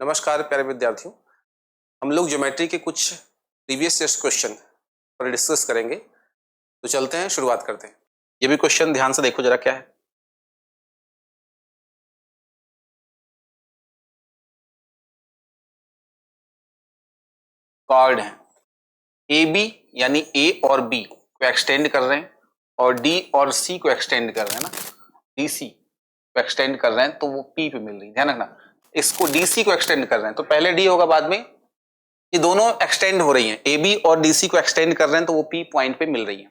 नमस्कार प्यारे विद्यार्थियों, हम लोग ज्योमेट्री के कुछ प्रीवियस टेस्ट क्वेश्चन पर डिस्कस करेंगे। तो चलते हैं, शुरुआत करते हैं। ये भी क्वेश्चन ध्यान से देखो जरा, क्या है। कॉर्ड है ए बी, यानी ए और बी को एक्सटेंड कर रहे हैं और डी और सी को एक्सटेंड कर रहे हैं ना, डी सी को एक्सटेंड कर रहे हैं तो वो पी पे मिल रही है। ध्यान रखना, इसको डी सी को एक्सटेंड कर रहे हैं तो पहले डी होगा, बाद में ये दोनों एक्सटेंड हो रही हैं। ए बी और डी सी को एक्सटेंड कर रहे हैं तो वो पी पॉइंट पे मिल रही है।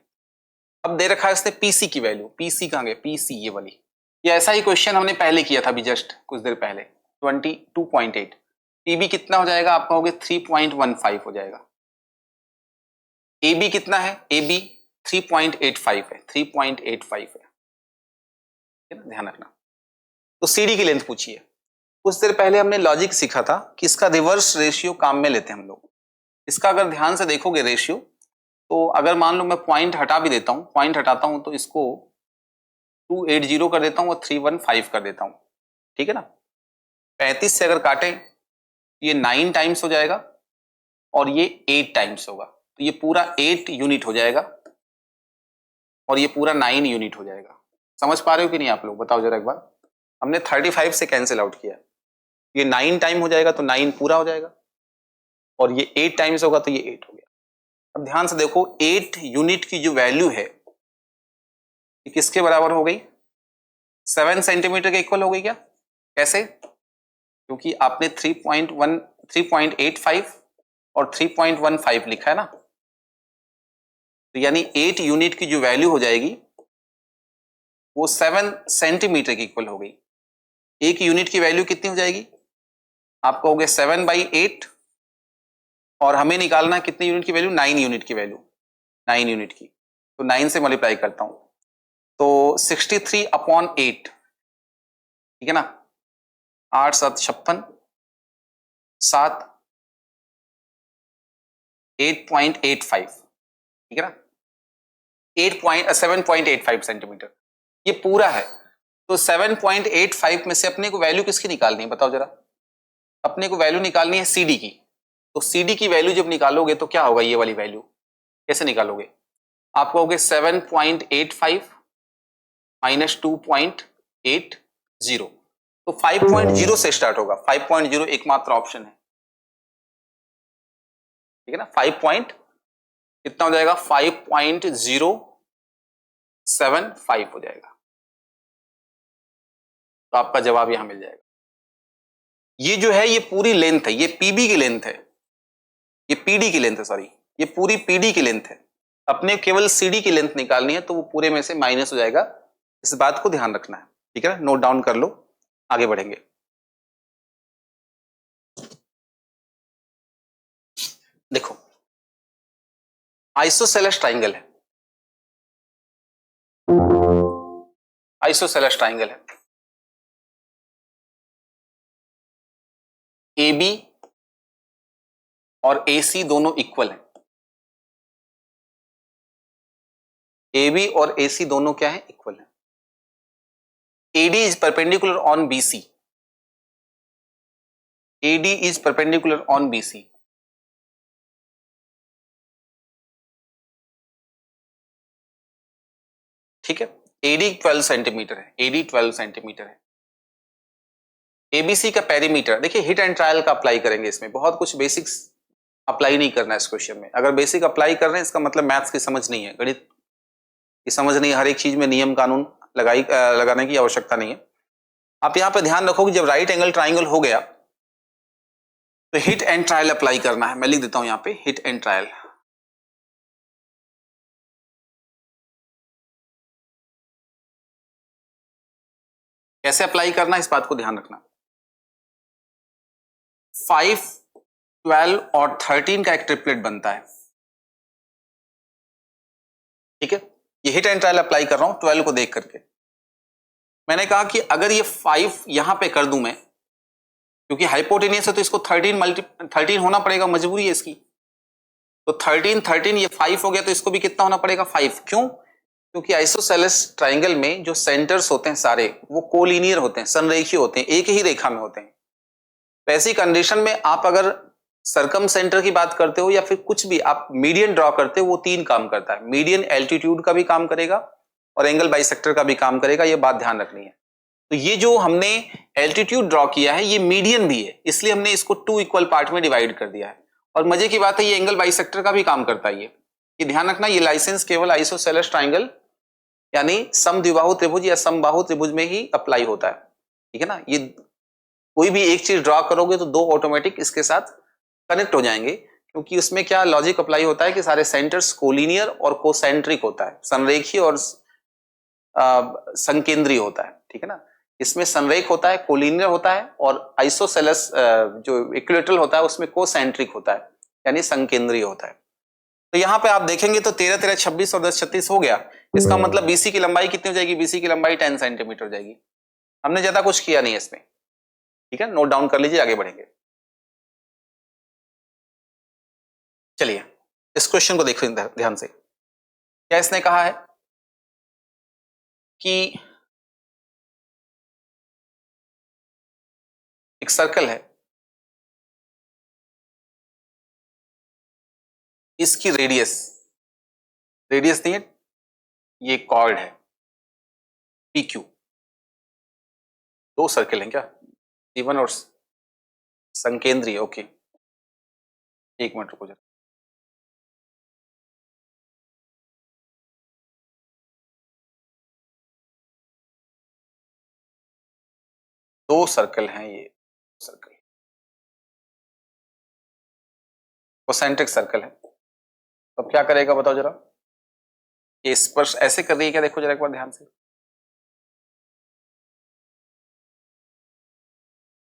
अब दे रखा है इसने पीसी की वैल्यू। पीसी कहां गए? पीसी ये वाली। ये ऐसा ही क्वेश्चन हमने पहले किया था अभी जस्ट कुछ देर पहले, 22.8। पीबी कितना हो जाएगा? आप कहोगे 3.15 हो जाएगा। ए बी कितना है? ए बी 3.85 है, 3.85 है ना, ध्यान रखना। तो सीडी की लेंथ पूछिए। कुछ देर पहले हमने लॉजिक सीखा था कि इसका रिवर्स रेशियो काम में लेते हैं हम लोग। इसका अगर ध्यान से देखोगे रेशियो, तो अगर मान लो मैं पॉइंट हटा भी देता हूं, पॉइंट हटाता हूं तो इसको 280 कर देता हूं और 315 कर देता हूं, ठीक है ना। 35 से अगर काटें ये 9 टाइम्स हो जाएगा और ये 8 टाइम्स होगा, तो ये पूरा 8 यूनिट हो जाएगा और ये पूरा 9 यूनिट हो जाएगा। समझ पा रहे हो कि नहीं आप लोग? बताओ जरा एक बार। हमने 35 से कैंसिल आउट किया, ये 9 टाइम हो जाएगा तो 9 पूरा हो जाएगा और ये 8 टाइम्स होगा तो ये 8 हो गया। अब ध्यान से देखो, 8 यूनिट की जो वैल्यू है ये किसके बराबर हो गई? 7 सेंटीमीटर के इक्वल हो गई क्या? कैसे? क्योंकि आपने 3.85 और 3.15 लिखा है ना, तो यानी 8 यूनिट की जो वैल्यू हो जाएगी वो 7 सेंटीमीटर की इक्वल हो गई। एक यूनिट की वैल्यू कितनी हो जाएगी? आप कहोगे 7/8 और हमें निकालना है कितनी यूनिट की वैल्यू? 9 यूनिट की वैल्यू, 9 यूनिट की। तो 9 से मल्टीप्लाई करता हूं तो 63/8, ठीक है ना। 8 7 56, 7 8.85, ठीक है ना। 7.85 सेंटीमीटर ये पूरा है। तो 7.85 में से अपने को वैल्यू किसकी निकालनी है? बताओ जरा। अपने को वैल्यू निकालनी है सीडी की। तो सीडी की वैल्यू जब निकालोगे तो क्या होगा? ये वाली वैल्यू कैसे निकालोगे? आप कहोगे 7.85 माइनस 2.80, तो 5.0 से स्टार्ट होगा। 5.0 एकमात्र ऑप्शन है, ठीक है ना। 5 पॉइंट कितना हो जाएगा? 5.075 हो जाएगा। तो आपका जवाब यहां मिल जाएगा। ये जो है ये पूरी लेंथ है, ये पीबी की लेंथ है, ये पीडी की लेंथ है, सॉरी ये पूरी पीडी की लेंथ है। अपने केवल सीडी की लेंथ निकालनी है तो वो पूरे में से माइनस हो जाएगा। इस बात को ध्यान रखना है, ठीक है ना। नोट डाउन कर लो, आगे बढ़ेंगे। देखो, आइसोसेलेस ट्राइंगल है, आइसोसेलेस ट्राइंगल है। ए बी और ए सी दोनों इक्वल हैं। ए बी और ए सी दोनों क्या है? इक्वल है। AD is perpendicular on BC. AD is perpendicular on BC. ठीक है। AD 12 सेंटीमीटर है, AD 12 सेंटीमीटर है। ABC का पेरीमीटर, देखिए हिट एंड ट्रायल का अप्लाई करेंगे इसमें। बहुत कुछ बेसिक्स अप्लाई नहीं करना है इस क्वेश्चन में। अगर बेसिक अप्लाई कर रहे हैं इसका मतलब मैथ्स की समझ नहीं है, गणित की समझ नहीं है। हर एक चीज में नियम कानून लगाने की आवश्यकता नहीं है। आप यहां पर ध्यान रखो कि जब राइट एंगल ट्राइंगल हो गया तो हिट एंड ट्रायल अप्लाई करना है। मैं लिख देता हूं यहां पे हिट एंड ट्रायल। कैसे अप्लाई करना है इस बात को ध्यान रखना। 5, 12 और 13 का एक ट्रिपलेट बनता है, ठीक है। ये हिट एंड ट्रायल अप्लाई कर रहा हूं 12 को देख करके। मैंने कहा कि अगर ये 5 यहां पे कर दूं मैं, क्योंकि हाइपोटेनियस है तो इसको 13 होना पड़ेगा, मजबूरी है इसकी। तो 13 ये 5 हो गया तो इसको भी कितना होना पड़ेगा? 5। क्यों? क्योंकि आइसोसेलेस ट्राइंगल में जो सेंटर्स होते हैं सारे वो कोलिनियर होते हैं, संरेखीय होते हैं, एक ही रेखा में होते हैं। ऐसी कंडीशन में आप अगर सरकम सेंटर की बात करते हो या फिर कुछ भी आप मीडियन ड्रॉ करते हो, वो 3 काम करता है। मीडियन एल्टीट्यूड का भी काम करेगा और एंगल बाइसेक्टर का भी काम करेगा, ये बात ध्यान रखनी है। तो ये जो हमने एल्टीट्यूड ड्रॉ किया है ये मीडियन भी है, इसलिए हमने इसको 2 इक्वल पार्ट में डिवाइड कर दिया है। और मजे की बात है ये एंगल बाइसेक्टर का भी काम करता है। ये ध्यान रखना, ये लाइसेंस केवल आइसोसेलेस ट्राइंगल यानी समद्विबाहु त्रिभुज या समबाहु त्रिभुज में ही अप्लाई होता है, ठीक है ना। ये कोई भी एक चीज ड्रॉ करोगे तो 2 ऑटोमेटिक इसके साथ कनेक्ट हो जाएंगे, क्योंकि उसमें क्या लॉजिक अप्लाई होता है कि सारे सेंटर्स कोलिनियर और कोसेंट्रिक होता है, संरेखीय और संकेंद्रीय होता है, ठीक है ना। इसमें संरेख होता है, कोलिनियर होता है, और आइसोसेलेस जो इक्विलेटरल होता है उसमें कोसेंट्रिक होता है यानी संकेंद्रीय होता है। तो यहाँ पे आप देखेंगे तो 13 13 26 और 10 36 हो गया। इसका मतलब बीसी की लंबाई कितनी हो जाएगी? बीसी की लंबाई 10 सेंटीमीटर हो जाएगी। हमने ज्यादा कुछ किया नहीं है इसमें, ठीक है, नोट डाउन कर लीजिए, आगे बढ़ेंगे। चलिए इस क्वेश्चन को देखो ध्यान से। क्या इसने कहा है कि एक सर्कल है, इसकी रेडियस नहीं है, ये कॉर्ड है PQ। 2 सर्कल हैं क्या? C1 और संकेंद्रीय। ओके, एक मिनट रुको जरा। दो सर्कल हैं, ये सर्कल कोसेंट्रिक सर्कल है। तो अब क्या करेगा बताओ जरा? ये स्पर्श ऐसे कर रही है क्या? देखो जरा एक बार ध्यान से,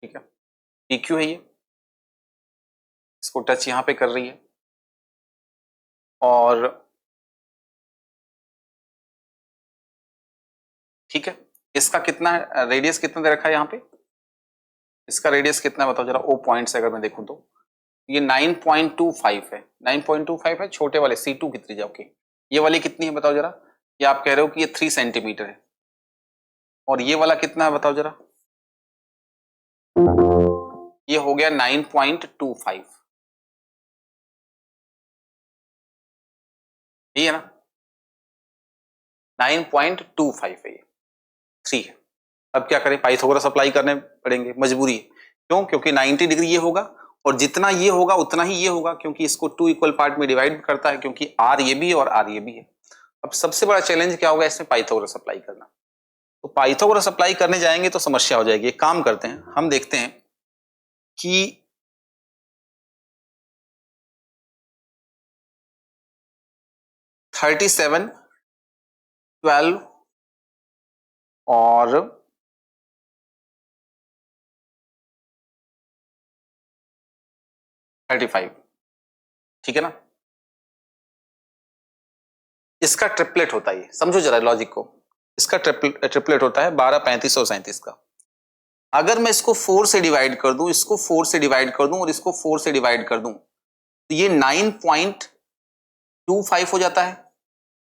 ठीक है, PQ है ये, इसको टच यहां पे कर रही है, और ठीक है, इसका कितना रेडियस कितना दे रखा है यहाँ पे? इसका रेडियस कितना है बताओ जरा? O पॉइंट से अगर मैं देखूं तो ये 9.25 है। 9.25 है, छोटे वाले C2 की त्रिज्या। ओके, ये वाली कितनी है बताओ जरा? ये आप कह रहे हो कि ये 3 सेंटीमीटर है, और ये वाला कितना है बताओ जरा? ये हो गया 9.25, ये है ना, 9.25 है, ये 3 है। अब क्या करें? पाइथागोरस अप्लाई करने पड़ेंगे, मजबूरी है। क्यों? क्योंकि 90 डिग्री ये होगा और जितना ये होगा उतना ही ये होगा, क्योंकि इसको 2 इक्वल पार्ट में डिवाइड करता है, क्योंकि R ये भी है और R ये भी है। अब सबसे बड़ा चैलेंज क्या होगा इसमें? पाइथागोरस अप्लाई करना। तो पाइथागोरस अप्लाई करने जाएंगे तो समस्या हो जाएगी। एक काम करते हैं, हम देखते हैं कि थर्टी सेवन, 12 और 35, ठीक है ना। इसका ट्रिपलेट होता है, समझो जरा लॉजिक को। इसका ट्रिपलेट होता है 12, 35 और 37 का। अगर मैं इसको 4 से डिवाइड कर दूं, इसको 4 से डिवाइड कर दूं और इसको 4 से डिवाइड कर दूं, तो ये 9.25 हो जाता है,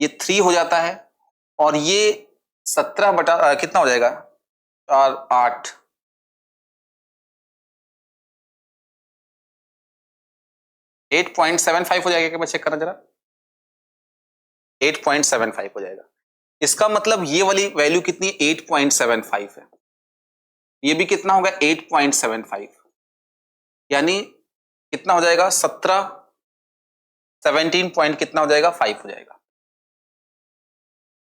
ये 3 हो जाता है, और ये 17 बटा कितना हो जाएगा? 4 8, 8.75 हो जाएगा। क्या मैं चेक करना जरा? 8.75 हो जाएगा। इसका मतलब ये वाली वैल्यू कितनी है? 8.75 है। ये भी कितना होगा? 8.75, यानी कितना हो जाएगा? 17, 17 पॉइंट कितना हो जाएगा? 5 हो जाएगा,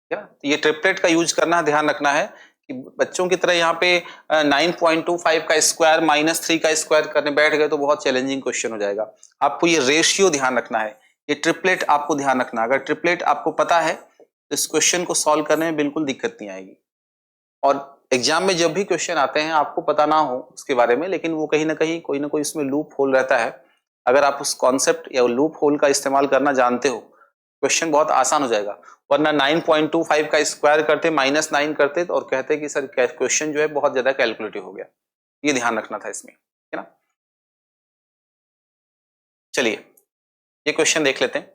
ठीक है ना। तो ये ट्रिपलेट का यूज करना, ध्यान रखना है कि बच्चों की तरह यहाँ पे 9.25 का स्क्वायर -3 का स्क्वायर करने बैठ गए तो बहुत चैलेंजिंग क्वेश्चन हो जाएगा। आपको ये रेशियो ध्यान रखना है, ये ट्रिपलेट आपको ध्यान रखना है। अगर ट्रिपलेट आपको पता है तो इस क्वेश्चन को सॉल्व करने में बिल्कुल दिक्कत नहीं आएगी। और एग्जाम में जब भी क्वेश्चन आते हैं, आपको पता ना हो उसके बारे में, लेकिन वो कहीं ना कहीं कोई ना कोई इसमें लूप होल रहता है। अगर आप उस कॉन्सेप्ट या लूप होल का इस्तेमाल करना जानते हो, क्वेश्चन बहुत आसान हो जाएगा। वरना 9.25 का स्क्वायर करते, -9 करते और कहते कि सर क्वेश्चन जो है बहुत ज्यादा कैलकुलेटिव हो गया। ये ध्यान रखना था इसमें, है ना। चलिए ये क्वेश्चन देख लेते हैं,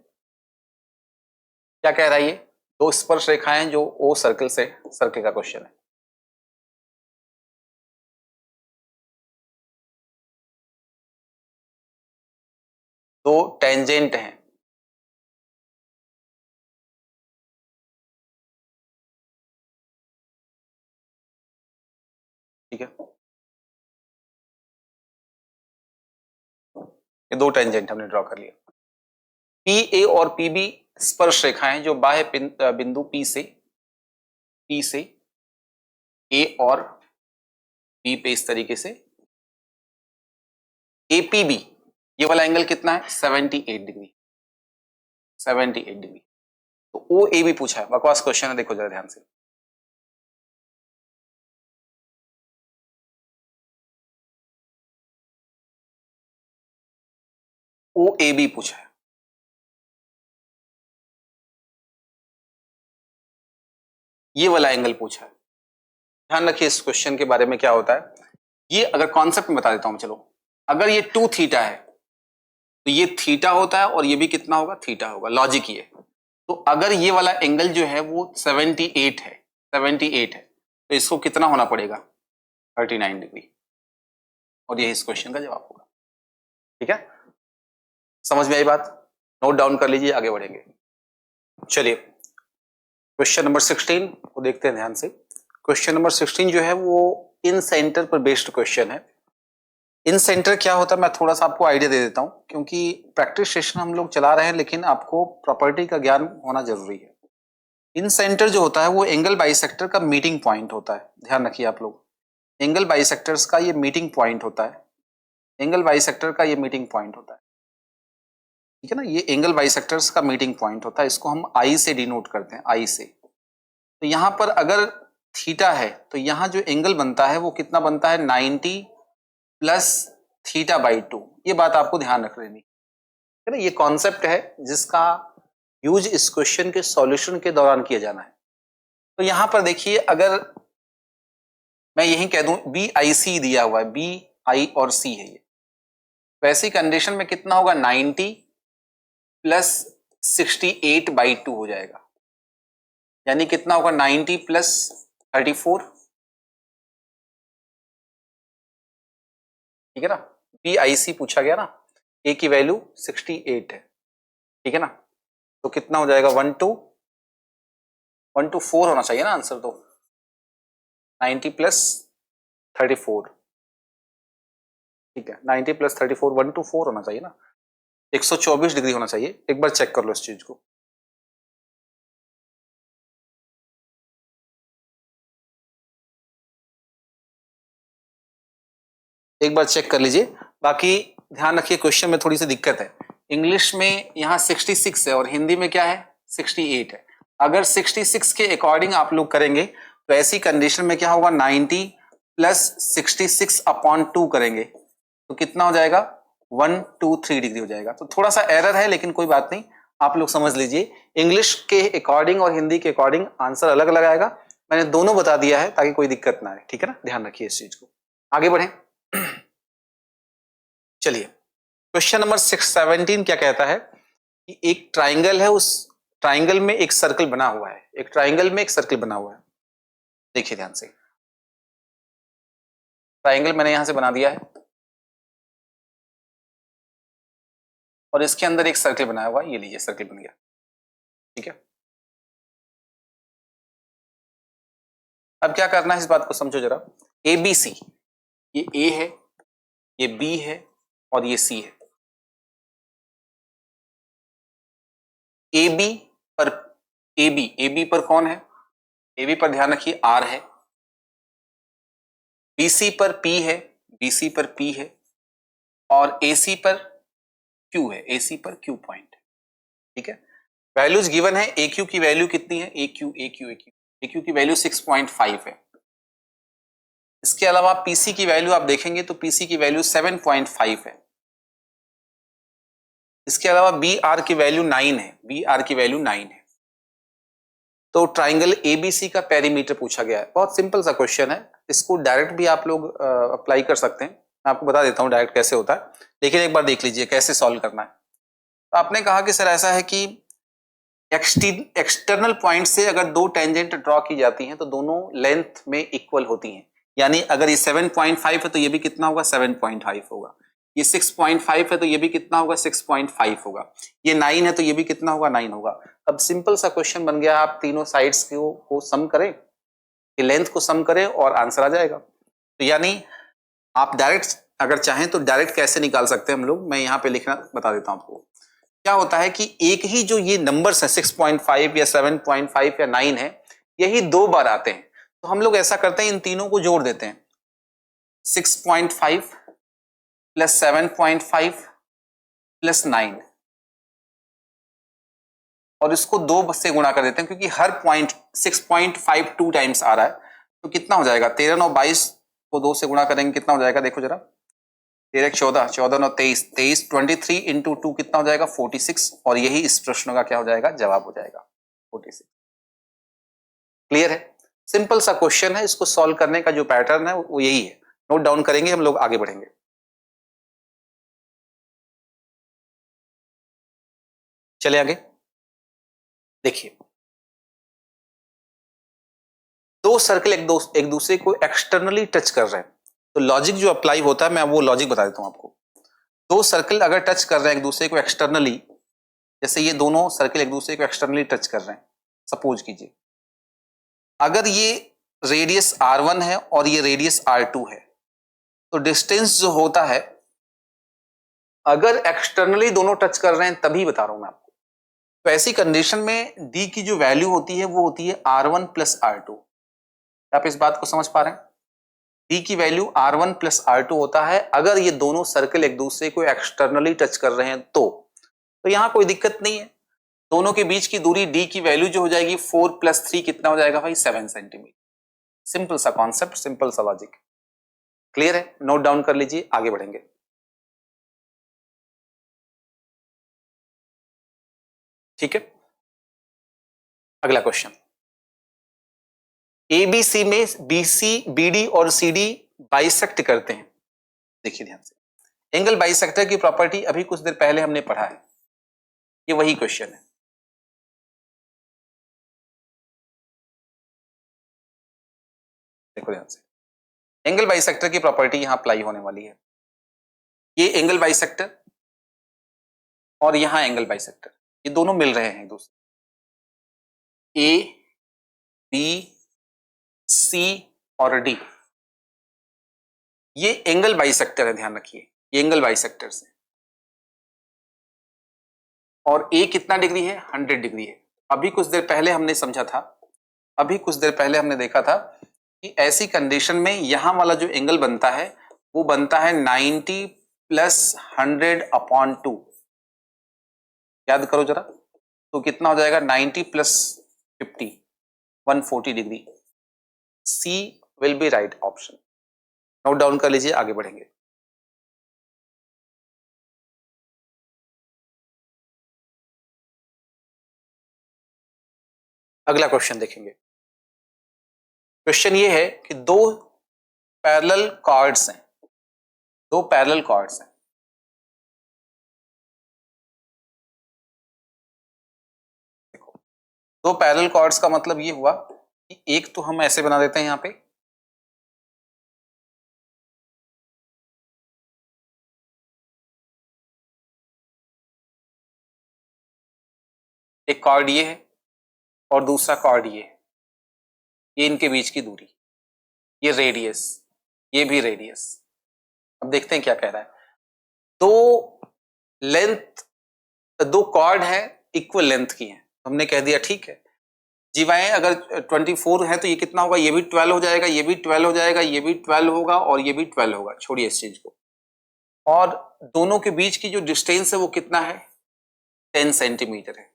क्या कह रहा है ये? 2 स्पर्श रेखाएं जो O सर्कल से, सर्कल का क्वेश्चन है। दो टेंजेंट हैं, ठीक है, ये दो टेंजेंट हमने ड्रॉ कर लिया। पी ए और पी बी स्पर्श रेखाएं जो बाह्य बिंदु पी से ए और बी पे इस तरीके से, एपीबी ये वाला एंगल कितना है 78 डिग्री, 78 डिग्री। तो ओ ए भी पूछा है, बकवास क्वेश्चन है, देखो जरा ध्यान से। ओ ए बी पूछा है, ये वाला एंगल पूछा है। ध्यान रखिए इस क्वेश्चन के बारे में क्या होता है, ये अगर कॉन्सेप्ट में बता देता हूं, चलो अगर ये 2 थीटा है तो ये थीटा होता है और ये भी कितना होगा, थीटा होगा, लॉजिक ये। तो अगर ये वाला एंगल जो है वो 78 है, 78 है, तो इसको कितना होना पड़ेगा 39 डिग्री, और ये इस क्वेश्चन का जवाब होगा। ठीक है, समझ में आई बात, नोट डाउन कर लीजिए, आगे बढ़ेंगे। चलिए क्वेश्चन नंबर 16 को देखते हैं ध्यान से। क्वेश्चन नंबर 16 जो है वो इन सेंटर पर बेस्ड क्वेश्चन है। इन सेंटर क्या होता है मैं थोड़ा सा आपको आइडिया दे देता हूं, क्योंकि प्रैक्टिस सेशन हम लोग चला रहे हैं लेकिन आपको प्रॉपर्टी का ज्ञान होना जरूरी है। इन सेंटर जो होता है वो एंगल बाइसेक्टर का मीटिंग पॉइंट होता है, ध्यान रखिए आप लोग, एंगल बाइसेक्टर्स का ये मीटिंग पॉइंट होता है, एंगल बाइसेक्टर का ये मीटिंग पॉइंट होता है, ठीक है ना, ये एंगल बाइसेक्टर्स का मीटिंग पॉइंट होता है, इसको हम आई से डिनोट करते हैं, आई से। तो यहां पर अगर थीटा है तो यहां जो एंगल बनता है वो कितना बनता है 90 प्लस थीटा बाई 2, ये बात आपको ध्यान रख लेनी है ना, ये कॉन्सेप्ट है जिसका यूज इस क्वेश्चन के सॉल्यूशन के दौरान किया जाना है। तो यहां पर देखिए अगर मैं यही कह दूं बी आई सी दिया हुआ है, बी आई और सी है ये, वैसी कंडीशन में कितना होगा 90 प्लस 68 बाई 2 हो जाएगा, यानी कितना होगा 90 प्लस 34, ठीक है ना, बी आई सी पूछा गया ना, ए की वैल्यू 68 है, ठीक है ना, तो कितना हो जाएगा 124 होना चाहिए ना आंसर, तो 90 प्लस 34, ठीक है, 90 प्लस 34 124 होना चाहिए ना, 124 डिग्री होना चाहिए। एक बार चेक कर लो इस चीज को, एक बार चेक कर लीजिए। बाकी ध्यान रखिए क्वेश्चन में थोड़ी सी दिक्कत है, इंग्लिश में यहाँ 66 है और हिंदी में क्या है 68 है। अगर 66 के अकॉर्डिंग आप लोग करेंगे तो ऐसी कंडीशन में क्या होगा 90 प्लस 66 अपॉन 2 करेंगे तो कितना हो जाएगा 123 डिग्री हो जाएगा। तो थोड़ा सा एरर है लेकिन कोई बात नहीं, आप लोग समझ लीजिए, इंग्लिश के अकॉर्डिंग और हिंदी के अकॉर्डिंग आंसर अलग अलग आएगा, मैंने दोनों बता दिया है ताकि कोई दिक्कत ना आए, ठीक है ना, ध्यान रखिए इस चीज को। आगे बढ़े, चलिए क्वेश्चन नंबर 17 क्या कहता है कि एक ट्राइंगल है, उस ट्राइंगल में एक सर्कल बना हुआ है, एक ट्राइंगल में एक सर्कल बना हुआ है, देखिए ध्यान से, ट्राइंगल मैंने यहां से बना दिया है और इसके अंदर एक सर्कल बनाया हुआ है, ये लीजिए सर्कल बन गया, ठीक है। अब क्या करना है इस बात को समझो जरा, ए बी सी, ये ए है, ये बी है और ये सी है। ए बी पर कौन है, ए बी पर ध्यान रखिए आर है, बीसी पर पी है, बीसी पर पी है और एसी पर क्यू है, एसी पर क्यू पॉइंट है, ठीक है। वैल्यूज गिवन है, ए क्यू की वैल्यू कितनी है, A Q A Q A Q, A Q की वैल्यू 6.5 है। इसके अलावा पीसी की वैल्यू आप देखेंगे तो पीसी की वैल्यू 7.5 है। इसके अलावा बी आर की वैल्यू 9 है, बी आर की वैल्यू 9 है। तो ट्राइंगल एबीसी का पेरीमीटर पूछा गया है, बहुत सिंपल सा क्वेश्चन है, इसको डायरेक्ट भी आप लोग अप्लाई कर सकते हैं, मैं आपको बता देता हूं डायरेक्ट कैसे होता है, लेकिन एक बार देख लीजिए कैसे सॉल्व करना है। तो आपने कहा कि सर ऐसा है कि एक्सटर्नल पॉइंट से अगर दो टेंजेंट ड्रॉ की जाती हैं तो दोनों लेंथ में इक्वल होती हैं, यानी अगर ये 7.5 है तो ये भी कितना होगा 7.5 होगा। ये 6.5 है तो ये भी कितना होगा 6.5 होगा, ये 9 है तो ये भी कितना होगा 9 होगा। अब सिंपल सा क्वेश्चन बन गया, आप तीनों साइड्स को सम करें, लेंथ को सम करें और आंसर आ जाएगा। तो यानी आप डायरेक्ट अगर चाहें तो डायरेक्ट कैसे निकाल सकते हैं हम लोग, मैं यहाँ पे लिखना बता देता हूँ आपको। क्या होता है कि एक ही जो ये नंबर्स है 6.5 या 7.5 या 9 है, यही 2 बार आते हैं, तो हम लोग ऐसा करते हैं इन तीनों को जोड़ देते हैं, 6.5 प्लस 7.5 प्लस 9, और इसको 2 से गुणा कर देते हैं क्योंकि हर पॉइंट 6.5 2 टाइम्स आ रहा है, तो कितना हो जाएगा 13 9 22 को 2 से गुणा करेंगे, कितना हो जाएगा देखो जरा, 13 14 14 9 23 23 23 इंटू 2 कितना हो जाएगा 46, और यही इस प्रश्न का क्या हो जाएगा जवाब हो जाएगा 46। क्लियर है, सिंपल सा क्वेश्चन है, इसको सॉल्व करने का जो पैटर्न है वो यही है, नोट डाउन करेंगे हम लोग आगे बढ़ेंगे। चले आगे देखिए, 2 सर्कल एक दूसरे को एक्सटर्नली टच कर रहे हैं, तो लॉजिक जो अप्लाई होता है मैं वो लॉजिक बता देता हूं आपको। 2 सर्कल अगर टच कर रहे हैं एक दूसरे को एक्सटर्नली, जैसे ये दोनों सर्कल एक दूसरे को एक्सटर्नली टच कर रहे हैं, सपोज कीजिए अगर ये रेडियस r1 है और ये रेडियस r2 है, तो डिस्टेंस जो होता है अगर एक्सटर्नली दोनों टच कर रहे हैं तभी बता रहा हूं मैं आपको, तो ऐसी कंडीशन में d की जो वैल्यू होती है वो होती है r1 प्लस r2। आप इस बात को समझ पा रहे हैं, d की वैल्यू r1 प्लस r2 होता है अगर ये दोनों सर्कल एक दूसरे को एक्सटर्नली टच कर रहे हैं तो यहां कोई दिक्कत नहीं है, दोनों के बीच की दूरी d की वैल्यू जो हो जाएगी 4 प्लस 3 कितना हो जाएगा भाई 7 सेंटीमीटर। सिंपल सा कॉन्सेप्ट, सिंपल सा लॉजिक, क्लियर है, नोट डाउन कर लीजिए आगे बढ़ेंगे। ठीक है, अगला क्वेश्चन, एबीसी में बीसी बीडी और सीडी बाइसेक्ट करते हैं। देखिए ध्यान से, एंगल बाइसेक्टर की प्रॉपर्टी अभी कुछ देर पहले हमने पढ़ा है, ये वही क्वेश्चन है। देखो ध्यान से, एंगल बाइसेक्टर की प्रॉपर्टी यहां अप्लाई होने वाली है, ये एंगल बाइसेक्टर और यहां एंगल बाइसेक्टर, ये दोनों मिल रहे हैं एक दूसरे, ए बी सी और डी, ये एंगल बाइसेक्टर है, ध्यान रखिए ये एंगल बाइसेक्टर है, और ए कितना डिग्री है 100 डिग्री है। अभी कुछ देर पहले हमने समझा था, अभी कुछ देर पहले हमने देखा था कि ऐसी कंडीशन में यहां वाला जो एंगल बनता है वो बनता है 90 प्लस 100/2, याद करो जरा, तो कितना हो जाएगा 90 plus 50 140 degree. C will be right option, note down कर लीजिए आगे बढ़ेंगे। अगला क्वेश्चन देखेंगे, क्वेश्चन ये है कि 2 पैरेलल कॉर्ड्स हैं, 2 पैरेलल कॉर्ड्स हैं, देखो 2 पैरेलल कॉर्ड्स का मतलब ये हुआ कि एक तो हम ऐसे बना देते हैं यहां पे, एक कॉर्ड ये है और दूसरा कॉर्ड ये है, ये इनके बीच की दूरी, ये रेडियस, ये भी रेडियस। अब देखते हैं क्या कह रहा है, दो लेंथ, 2 कॉर्ड है इक्वल लेंथ की है, हमने कह दिया ठीक है, जीवाएं अगर 24 है तो ये कितना होगा, ये भी 12 हो जाएगा, ये भी 12 हो जाएगा, ये भी 12 होगा और ये भी 12 होगा, छोड़िए इस चीज को, और दोनों के बीच की जो डिस्टेंस है वो कितना है 10 सेंटीमीटर है।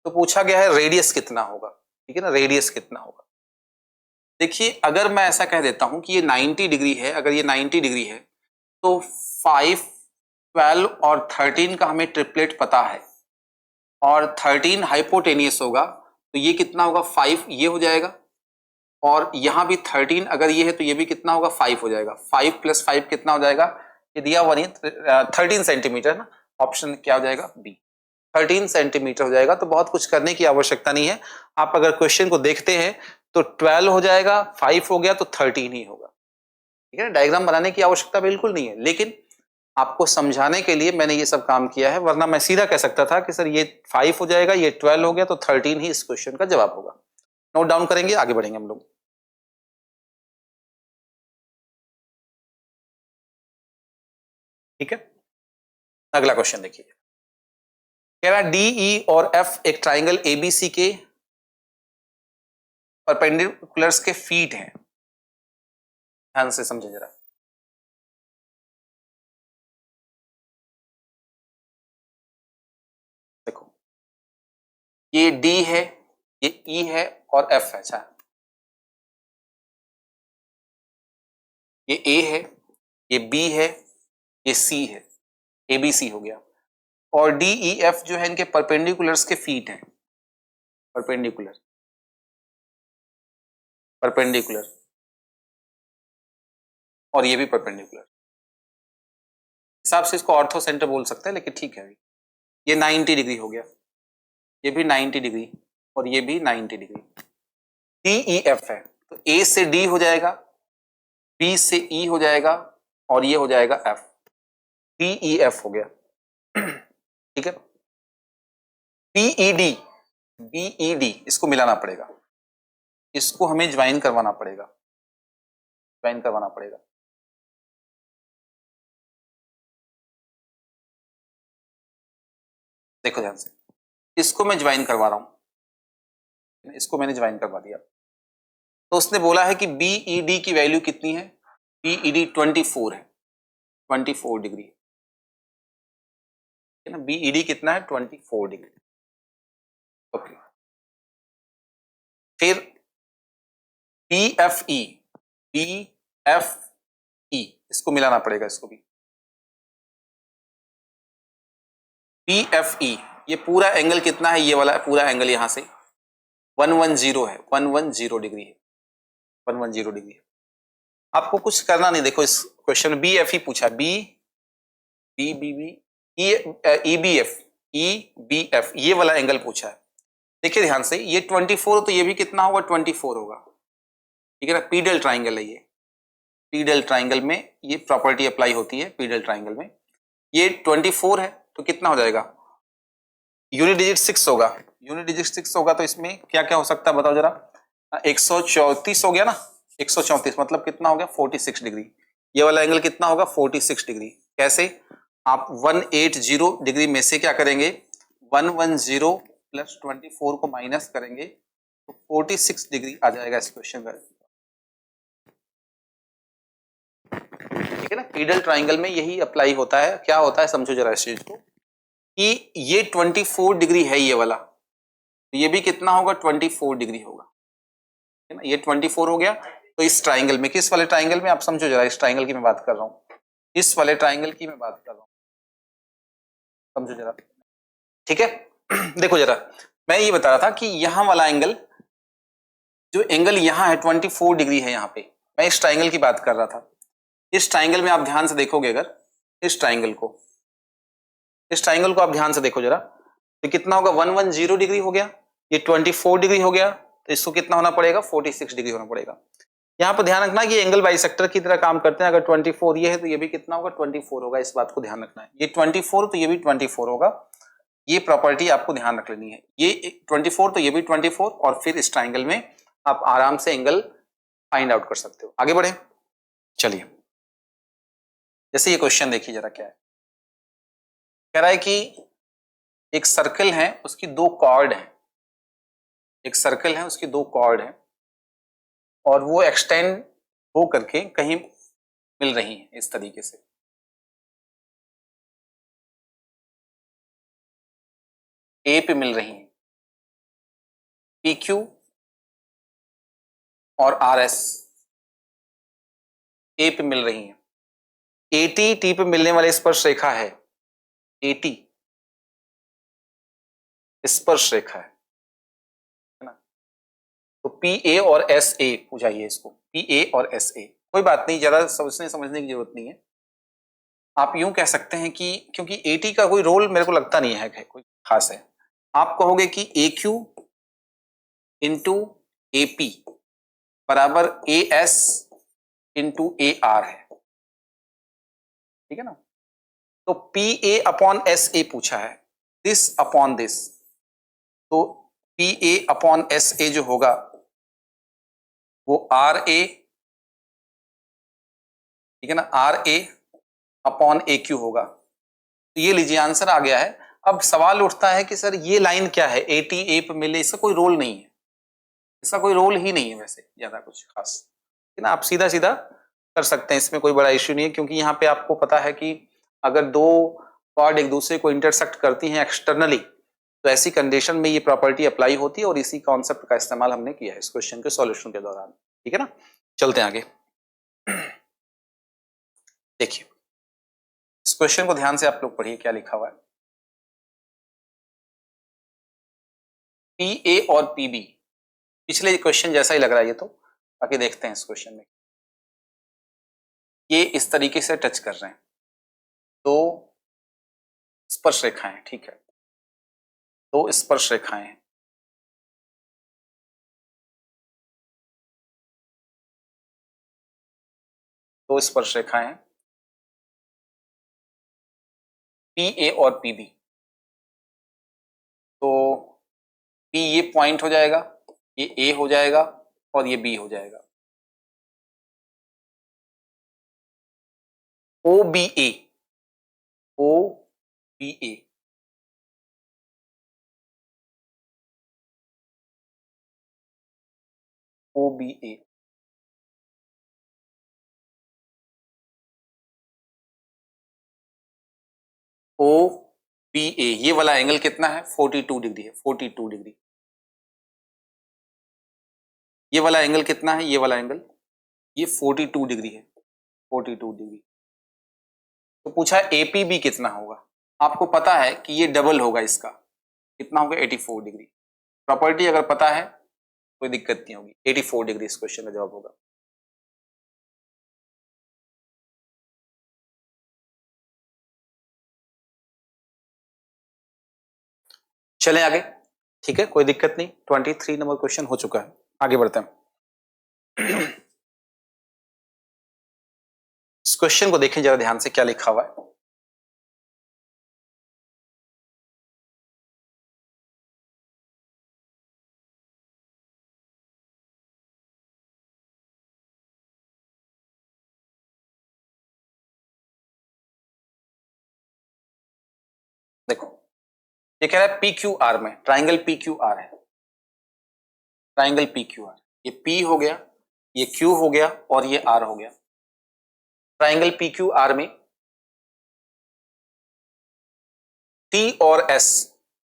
तो पूछा गया है रेडियस कितना होगा, ठीक है ना, रेडियस कितना होगा। देखिए अगर मैं ऐसा कह देता हूं कि ये 90 डिग्री है, अगर ये 90 डिग्री है तो 5 12 और 13 का हमें ट्रिपलेट पता है, और 13 हाइपोटेनियस होगा तो ये कितना होगा 5 ये हो जाएगा, और यहां भी 13 अगर ये है तो ये भी कितना होगा 5 हो जाएगा, 5 प्लस 5 कितना हो जाएगा, ये दिया हुआ नहीं 13 सेंटीमीटर ना, ऑप्शन क्या हो जाएगा बी, 13 सेंटीमीटर हो जाएगा। तो बहुत कुछ करने की आवश्यकता नहीं है, आप अगर क्वेश्चन को देखते हैं तो 12 हो जाएगा, 5 हो गया तो 13 ही होगा, ठीक है ना, डायग्राम बनाने की आवश्यकता बिल्कुल नहीं है। लेकिन आपको समझाने के लिए मैंने ये सब काम किया है, वरना मैं सीधा कह सकता था कि सर ये 5 हो जाएगा, ये 12 हो गया, तो 13 ही इस क्वेश्चन का जवाब होगा। नोट डाउन करेंगे, आगे बढ़ेंगे हम लोग। ठीक है, अगला क्वेश्चन देखिए। कह रहा है डी ई और एफ एक ट्राइंगल एबीसी के परपेंडिकुलर्स के फीट हैं। ध्यान से समझे जरा। देखो, ये डी है, ये ई है और एफ है। अच्छा, ये ए है, ये बी है, ये सी है, एबीसी हो गया। और डी ई एफ जो है इनके परपेंडिकुलर्स के फीट हैं। परपेंडिकुलर, परपेंडिकुलर, और ये भी परपेंडिकुलर। हिसाब से इसको ऑर्थो सेंटर बोल सकते हैं, लेकिन ठीक है। ये 90 डिग्री हो गया, ये भी 90 डिग्री और ये भी 90 डिग्री। डी ई एफ है, तो ए से डी हो जाएगा, बी से ई हो जाएगा और ये हो जाएगा एफ। डी ई एफ हो गया। ठीक है। बीईडी, बीईडी इसको मिलाना पड़ेगा, इसको हमें ज्वाइन करवाना पड़ेगा, ज्वाइन करवाना पड़ेगा। देखो ध्यान से, इसको मैं ज्वाइन करवा रहा हूं, इसको मैंने ज्वाइन करवा दिया। तो उसने बोला है कि बीईडी की वैल्यू कितनी है? बीईडी 24 है, 24 डिग्री है ना। बीईडी कितना है? 24 डिग्री। ओके, फिर बीएफई, बीएफई इसको मिलाना पड़ेगा, इसको भी। बीएफई ये पूरा एंगल कितना है? ये वाला पूरा एंगल यहां से 110 है, 110 डिग्री है, 110 डिग्री है। आपको कुछ करना नहीं। देखो इस क्वेश्चन में बी एफ ही पूछा, B B B B E B F, E B F ये वाला एंगल पूछा है। देखिए ध्यान से, ये 24 तो ये भी कितना होगा? 24 होगा। ठीक है ना, पीडल ट्राइंगल है ये। पीडल ट्राइंगल में ये प्रॉपर्टी अप्लाई होती है। पीडल ट्राइंगल में ये 24 है, तो कितना हो जाएगा? यूनिट डिजिट 6 होगा। यूनिट डिजिट 6 होगा, तो इसमें क्या क्या हो सकता है बताओ जरा। 134 हो गया ना, 134 मतलब कितना हो गया? 46 डिग्री। ये वाला एंगल कितना होगा? 46 डिग्री। कैसे? आप 180 डिग्री में से क्या करेंगे? 110 प्लस 24 को माइनस करेंगे तो 46 डिग्री आ जाएगा इस क्वेश्चन का। ठीक है ना, पीडल ट्राइंगल में यही अप्लाई होता है। क्या होता है समझो जरा इस चीज को, कि ये 24 डिग्री है ये वाला, तो ये भी कितना होगा? 24 डिग्री होगा। है ना, ये 24 हो गया। तो इस ट्राइंगल में, किस वाले ट्राइंगल में आप समझो जरा, इस ट्राइंगल की मैं बात कर रहा हूं, इस वाले ट्राइंगल की मैं बात कर रहा हूं, समझो जरा। ठीक है। देखो जरा, मैं ये बता रहा था कि यहां वाला एंगल, जो एंगल यहां है 24 डिग्री है यहां पे, मैं इस ट्राइंगल की बात कर रहा था। इस ट्राइंगल में आप ध्यान से देखोगे, अगर इस ट्राइंगल को, इस ट्राइंगल को आप ध्यान से देखो जरा, तो कितना होगा? 110 डिग्री हो गया, ये 24 डिग्री हो गया, तो इसको कितना होना पड़ेगा? 46 डिग्री होना पड़ेगा। यहाँ पर ध्यान रखना कि एंगल बाइसेक्टर की तरह काम करते हैं। अगर 24 ये है तो ये भी कितना होगा? 24 होगा। इस बात को ध्यान रखना है। ये 24 तो ये भी 24 होगा। ये प्रॉपर्टी आपको ध्यान रख लेनी है। ये 24 तो ये भी 24, और फिर इस ट्राइंगल में आप आराम से एंगल फाइंड आउट कर सकते हो। आगे बढ़े, चलिए। जैसे ये क्वेश्चन देखिए जरा, क्या है कह रहा है कि एक सर्कल है, उसकी 2 कॉर्ड है। एक सर्कल है, उसकी 2 कॉर्ड है, और वो एक्सटेंड हो करके कहीं मिल रही है इस तरीके से। ए पे मिल रही है, पी क्यू और आर एस ए पे मिल रही है। एटी टी पे मिलने वाली स्पर्श रेखा है, एटी स्पर्श रेखा है ना। तो पी ए और एस ए बुझाइए इसको, पी ए और एस ए। कोई बात नहीं, ज्यादा सोचने समझने की जरूरत नहीं है। आप यूं कह सकते हैं कि क्योंकि एटी का कोई रोल मेरे को लगता नहीं है कोई खास है, आप कहोगे कि A Q into A P बराबर A S into A R है। ठीक है ना, तो P A upon S A पूछा है, दिस अपॉन दिस, तो P A upon S A जो होगा वो आर ए, ठीक है ना, R A upon A Q होगा। तो ये लीजिए आंसर आ गया है। अब सवाल उठता है कि सर ये लाइन क्या है, ए टी ए पे मिले, इसका कोई रोल नहीं है, इसका कोई रोल ही नहीं है वैसे ज्यादा कुछ खास, है ना, आप सीधा सीधा कर सकते हैं, इसमें कोई बड़ा इश्यू नहीं है, क्योंकि यहाँ पे आपको पता है कि अगर दो कॉर्ड एक दूसरे को इंटरसेक्ट करती हैं एक्सटर्नली, तो ऐसी कंडीशन में ये प्रॉपर्टी अप्लाई होती है, और इसी कॉन्सेप्ट का इस्तेमाल हमने किया है इस क्वेश्चन के सॉल्यूशन के दौरान, ठीक है ना। चलते हैं आगे। देखिए इस क्वेश्चन को ध्यान से आप लोग पढ़िए, क्या लिखा हुआ है। पी ए और पी बी पिछले क्वेश्चन जैसा ही लग रहा है ये तो, बाकी देखते हैं इस क्वेश्चन में। ये इस तरीके से टच कर रहे हैं, तो स्पर्श रेखाएं, ठीक है, तो स्पर्श रेखाएं हैं, तो स्पर्श रेखाएं हैं पी ए और पी बी। तो पी ये पॉइंट हो जाएगा, ये ए हो जाएगा, और ये बी हो जाएगा। ओ बी ए, ओ बी ए, ओ बी ए, ओ बी ए, ये वाला एंगल कितना है, 42 डिग्री है, 42 डिग्री। ये वाला एंगल कितना है, ये वाला एंगल, ये 42 डिग्री है, 42 डिग्री। तो पूछा एपीबी कितना होगा, आपको पता है कि ये डबल होगा इसका, कितना होगा, 84 डिग्री। प्रॉपर्टी अगर पता है कोई दिक्कत नहीं होगी, 84 डिग्री इस क्वेश्चन का जवाब होगा। चलें आगे, ठीक है, कोई दिक्कत नहीं। 23 नंबर क्वेश्चन हो चुका है, आगे बढ़ते हैं। इस क्वेश्चन को देखें जरा ध्यान से, क्या लिखा हुआ है। देखो ये कह रहा है पी क्यू आर में, ट्राइंगल पी क्यू आर है, ट्राइंगल पी क्यू आर, ये पी हो गया, ये क्यू हो गया, और ये आर हो गया। ट्राइंगल पी क्यू आर में टी और S,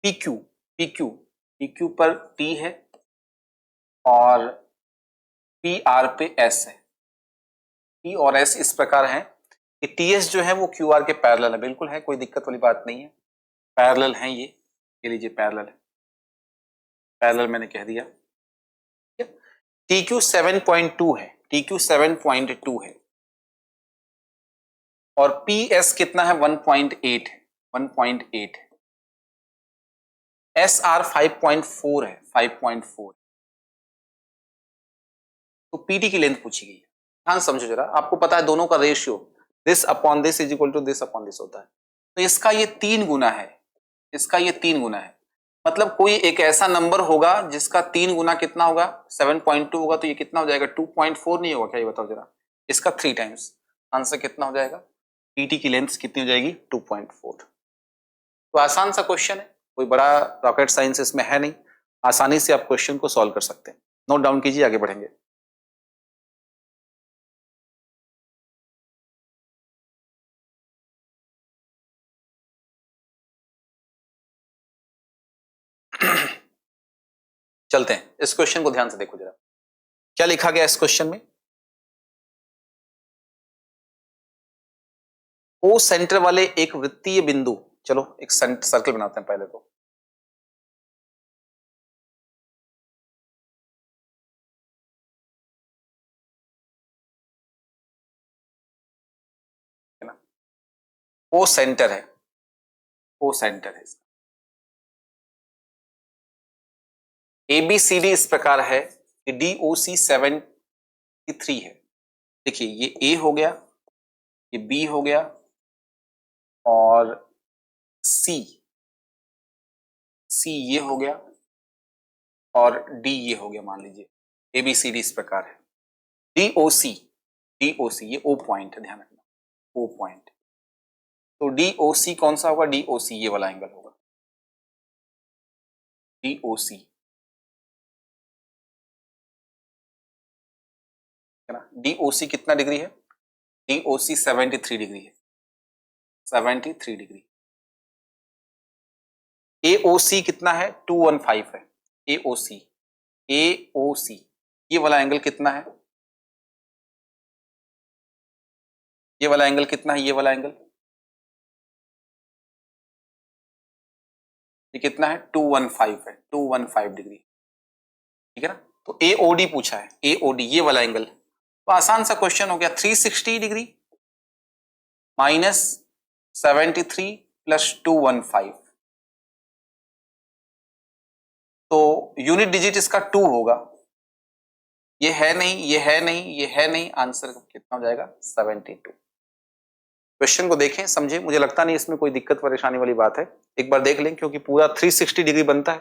P Q, P Q, P Q पर टी है और पी आर पे एस है। टी और एस इस प्रकार है कि टी एस जो है वो क्यू आर के पैरेलल है, बिल्कुल है, कोई दिक्कत वाली बात नहीं है, पैरेलल है ये लीजिए पैरेलल है, पैरेलल मैंने कह दिया। टी क्यू 7.2 है, टी क्यू 7.2 है, और पी एस कितना है, 1.8 है, 1.8 है। एस आर 5.4 है, 5.4। तो पीटी की लेंथ पूछी गई है, ध्यान समझो जरा, आपको पता है दोनों का ratio this upon this is equal to this upon this होता है, तो इसका ये 3 गुना है, इसका ये 3 गुना है, मतलब कोई एक ऐसा नंबर होगा जिसका 3 गुना कितना होगा, 7.2 होगा, तो ये कितना हो जाएगा, 2.4 नहीं होगा क्या, ये बताओ जरा, इसका 3 टाइम्स, आंसर कितना हो जाएगा, पीटी की लेंथ कितनी हो जाएगी, 2.4। तो आसान सा क्वेश्चन है, कोई बड़ा रॉकेट साइंस इसमें है नहीं, आसानी से आप क्वेश्चन को सॉल्व कर सकते हैं। नोट डाउन कीजिए, आगे बढ़ेंगे। चलते हैं, इस क्वेश्चन को ध्यान से देखो जरा, क्या लिखा गया इस क्वेश्चन में। ओ सेंटर वाले एक वृत्तीय बिंदु, चलो एक सर्कल बनाते हैं पहले तो, है ना, ओ सेंटर है, ओ सेंटर है, ए बी सी डी इस प्रकार है कि डी ओ सी 73 है। देखिए ये ए हो गया, ये बी हो गया, और सी ये हो गया और डी ये हो गया, मान लीजिए ABCD इस प्रकार है। DOC ये O पॉइंट है, ध्यान रखना O पॉइंट। तो DOC कौन सा होगा? DOC ये वाला एंगल होगा, DOC है ना। DOC कितना डिग्री है? DOC 73 डिग्री है, 73 डिग्री। AOC कितना है? 215 है। AOC ये वाला एंगल कितना है? ये वाला एंगल कितना है? ये वाला एंगल ये कितना है? 215 है, 215 डिग्री, ठीक है ना। तो AOD पूछा है, AOD ये वाला एंगल, तो आसान सा क्वेश्चन हो गया। 360 डिग्री माइनस 73 प्लस 215, तो यूनिट डिजिट इसका 2 होगा। ये है नहीं, ये है नहीं, ये है नहीं, आंसर कितना हो जाएगा? 72। क्वेश्चन को देखें, समझें, मुझे लगता नहीं इसमें कोई दिक्कत परेशानी वाली बात है। एक बार देख लें, क्योंकि पूरा 360 डिग्री बनता है।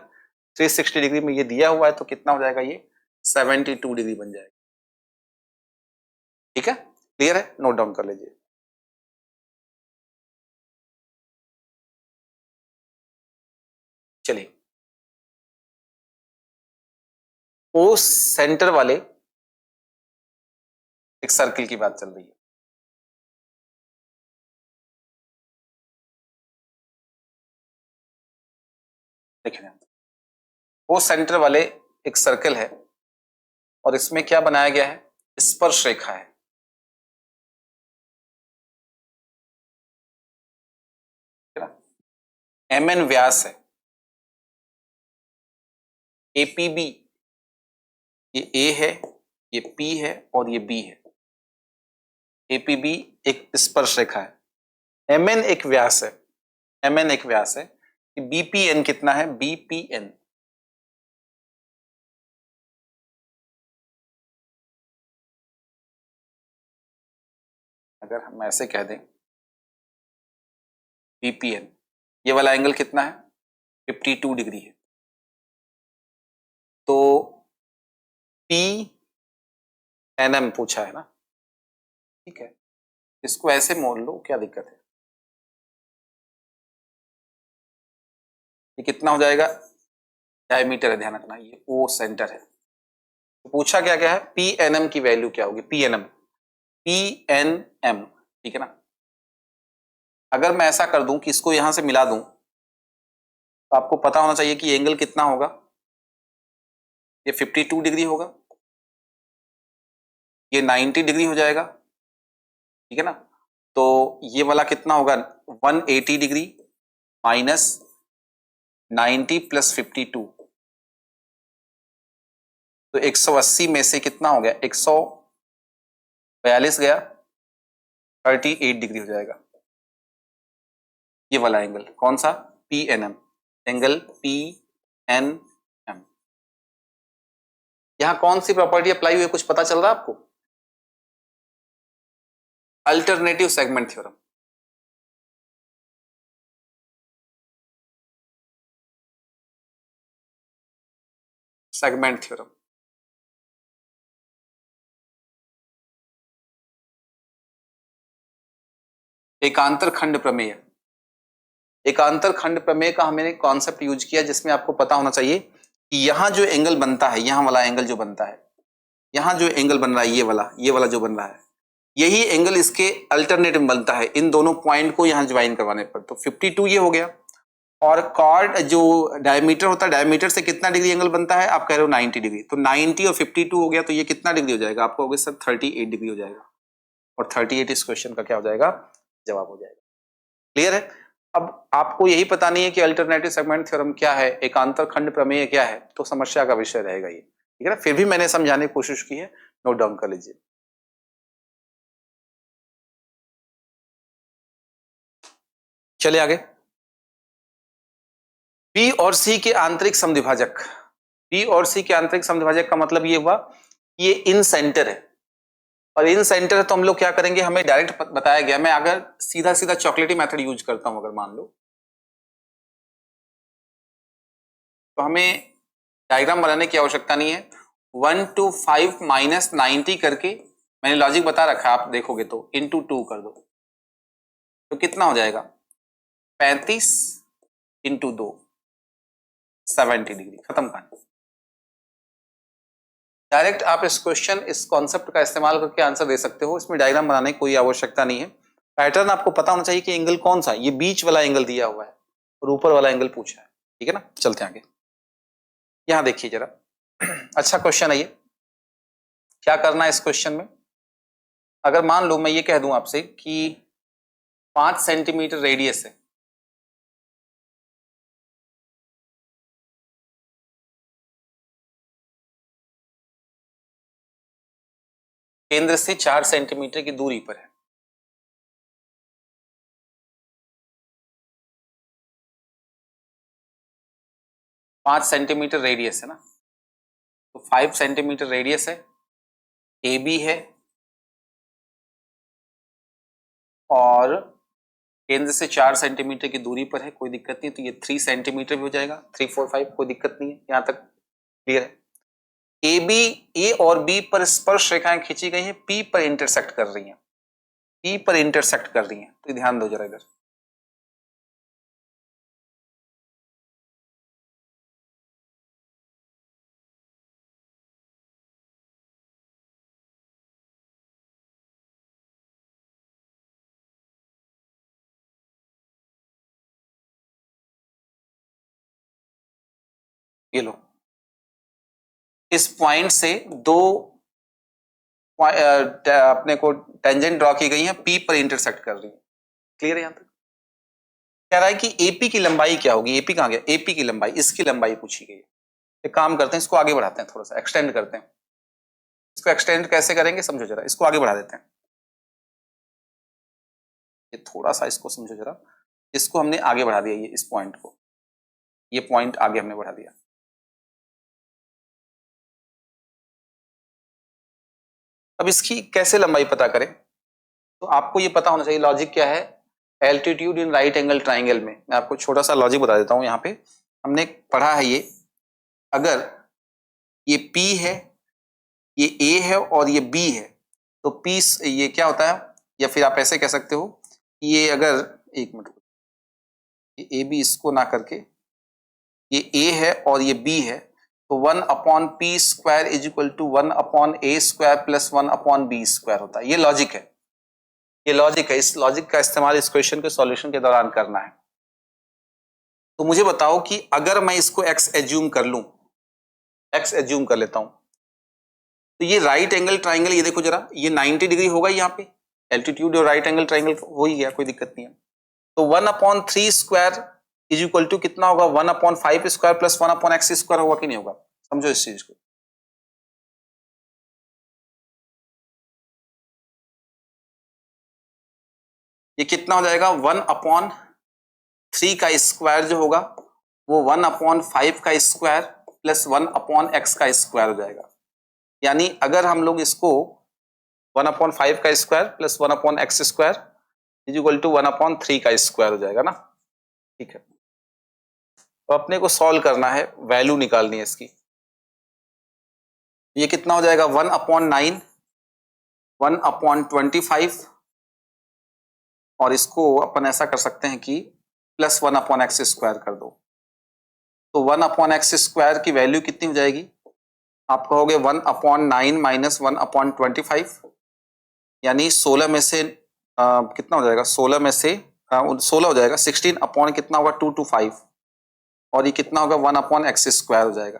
360 डिग्री में ये दिया हुआ है, तो कितना हो जाएगा? ये 72 डिग्री बन जाएगा। ठीक है, क्लियर है? नोट डाउन कर लीजिए। चलिए, ओ सेंटर वाले एक सर्किल की बात चल रही है। देखिए, वो सेंटर वाले एक सर्कल है और इसमें क्या बनाया गया है? स्पर्श रेखा है। MN व्यास है, APB ये A है, ये P है और ये B है। APB एक स्पर्श रेखा है, MN एक व्यास है, MN एक व्यास है। BPN कितना है? BPN अगर हम ऐसे कह दें, BPN ये वाला एंगल कितना है? 52 डिग्री है। तो PNM पूछा है ना, ठीक है, इसको ऐसे मोड़ लो, क्या दिक्कत है? ये कितना हो जाएगा? डायमीटर है, ध्यान रखना, ये O सेंटर है। तो पूछा क्या क्या है? PNM की वैल्यू क्या होगी? PNM, ठीक है ना। अगर मैं ऐसा कर दूं कि इसको यहां से मिला दूं, तो आपको पता होना चाहिए कि एंगल कितना होगा? ये 52 डिग्री होगा, ये 90 डिग्री हो जाएगा, ठीक है ना। तो ये वाला कितना होगा? 180 डिग्री माइनस 90 प्लस 52, तो 180 में से कितना हो गया? 142 गया, 38 डिग्री हो जाएगा। ये वाला एंगल कौन सा? PNM, angle PNM। यहां कौन सी प्रॉपर्टी अप्लाई हुई है, कुछ पता चल रहा है आपको? Alternative segment theorem. Segment theorem, एकांतर खंड प्रमेय। एकांतर खंड प्रमेय का हमने कॉन्सेप्ट यूज किया, जिसमें आपको पता होना चाहिए कि यहां जो एंगल बनता है, यहां वाला एंगल जो बनता है, यहां जो एंगल बन रहा है, ये वाला जो बन रहा है, यही एंगल इसके अल्टरनेट में बनता है, इन दोनों पॉइंट को यहां ज्वाइन करवाने पर। तो 52 ये हो गया, और कॉर्ड जो डायमीटर होता है, डायमीटर से कितना डिग्री एंगल बनता है? आप कह रहे हो 90 डिग्री, तो 90 और 52 हो गया, तो ये कितना डिग्री हो जाएगा? आपको होगा सर 38 डिग्री हो जाएगा, और 38 इस क्वेश्चन का क्या हो जाएगा? जवाब हो जाएगा। क्लियर है? अब आपको यही पता नहीं है कि अल्टरनेटिव सेगमेंट थ्योरम क्या है, एकांतर खंड प्रमेय क्या है, तो समस्या का विषय रहेगा ये, ठीक है ना। फिर भी मैंने समझाने की कोशिश की है, नोट डाउन कर लीजिए। चलिए आगे। बी और सी के आंतरिक समद्विभाजक। बी और सी के आंतरिक समद्विभाजक का मतलब ये हुआ, ये इन सेंटर है और इन सेंटर है तो हम लोग क्या करेंगे, हमें डायरेक्ट बताया गया, मैं अगर सीधा सीधा चॉकलेटी मेथड यूज करता हूं अगर मान लो, तो हमें डायग्राम बनाने की आवश्यकता नहीं है। 1 to 5 माइनस 90 करके मैंने लॉजिक बता रखा, आप देखोगे तो इंटू 2 कर दो तो कितना हो जाएगा 35 इंटू 2 70 डिग्री, खत्म कहानी। डायरेक्ट आप इस क्वेश्चन, इस कॉन्सेप्ट का इस्तेमाल करके आंसर दे सकते हो, इसमें डायग्राम बनाने की कोई आवश्यकता नहीं है। पैटर्न आपको पता होना चाहिए कि एंगल कौन सा है, ये बीच वाला एंगल दिया हुआ है और ऊपर वाला एंगल पूछा है, ठीक है ना। चलते हैं आगे, यहां देखिए जरा अच्छा क्वेश्चन है ये। क्या करना है इस क्वेश्चन में, अगर मान लो मैं ये कह दूं आपसे कि 5 सेंटीमीटर रेडियस है, केंद्र से 4 सेंटीमीटर की दूरी पर है, पांच सेंटीमीटर रेडियस है ना, तो 5 सेंटीमीटर रेडियस है, ए बी है और केंद्र से 4 सेंटीमीटर की दूरी पर है, कोई दिक्कत नहीं, तो ये 3 सेंटीमीटर भी हो जाएगा, 3 4 5, कोई दिक्कत नहीं है, यहां तक क्लियर है। ए बी, ए और बी पर स्पर्श रेखाएं खींची गई हैं, पी पर इंटरसेक्ट कर रही हैं, पी पर इंटरसेक्ट कर रही हैं, तो ध्यान दो जरा इधर। ये लो, इस पॉइंट से दो अपने को टेंजेंट ड्रॉ की गई है, पी पर इंटरसेक्ट कर रही है, क्लियर है। यहां तक कह रहा है कि एपी की लंबाई क्या होगी, एपी कहां गया, एपी की लंबाई, इसकी लंबाई पूछी गई है। एक काम करते हैं, इसको आगे बढ़ाते हैं, थोड़ा सा एक्सटेंड करते हैं। इसको एक्सटेंड कैसे करेंगे समझो जरा, इसको आगे बढ़ा देते हैं, ये थोड़ा सा इसको समझो जरा, इसको हमने आगे बढ़ा दिया, ये इस पॉइंट को, ये पॉइंट आगे हमने बढ़ा दिया। अब इसकी कैसे लंबाई पता करें, तो आपको ये पता होना चाहिए लॉजिक क्या है। Altitude in right angle triangle में मैं आपको छोटा सा लॉजिक बता देता हूं। यहाँ पे हमने पढ़ा है ये, अगर ये P है, ये A है और ये B है, तो P ये क्या होता है, या फिर आप ऐसे कह सकते हो, ये अगर, एक मिनट, ये ए बी इसको ना करके ये A है और ये B है, तो 1/p square is equal to 1/a square plus 1/b square होता है। ये लॉजिक है, ये लॉजिक है, इस लॉजिक का इस्तेमाल इस क्वेश्चन के सॉल्यूशन के दौरान करना है। तो मुझे बताओ कि अगर मैं इसको x एज्यूम कर लूं, x एज्यूम कर लेता हूं, तो ये राइट एंगल ट्राइंगल, ये देखो जरा, ये 90 डिग्री होगा यहाँ पे, एल्टीट्यूड और राइट एंगल ट्राइंगल हो ही गया, कोई दिक्कत नहीं है। तो 1/3 स्क्वायर इज इक्वल टू कितना होगा, 1/5 स्क्वायर प्लस 1/x स्क्वायर होगा कि नहीं होगा, समझो इस चीज को। ये कितना हो जाएगा, 1/3 का स्क्वायर जो होगा वो 1/5 का स्क्वायर प्लस 1/x का स्क्वायर हो जाएगा। यानी अगर हम लोग इसको 1/5 का square plus 1/x square is equal to 1/3 का स्क्वायर हो जाएगा ना, ठीक है। तो अपने को सॉल्व करना है, वैल्यू निकालनी है इसकी। ये कितना हो जाएगा, 1/9, 1/25, और इसको अपन ऐसा कर सकते हैं कि प्लस 1/x स्क्वायर कर दो, तो 1/x स्क्वायर की वैल्यू कितनी हो जाएगी, आप कहोगे 1/9 माइनस 1/25, यानी 16 में से कितना हो जाएगा, 16 में से 16 हो जाएगा, 16 अपॉन कितना होगा 2 to 5, और ये कितना होगा 1/x स्क्वायर हो जाएगा।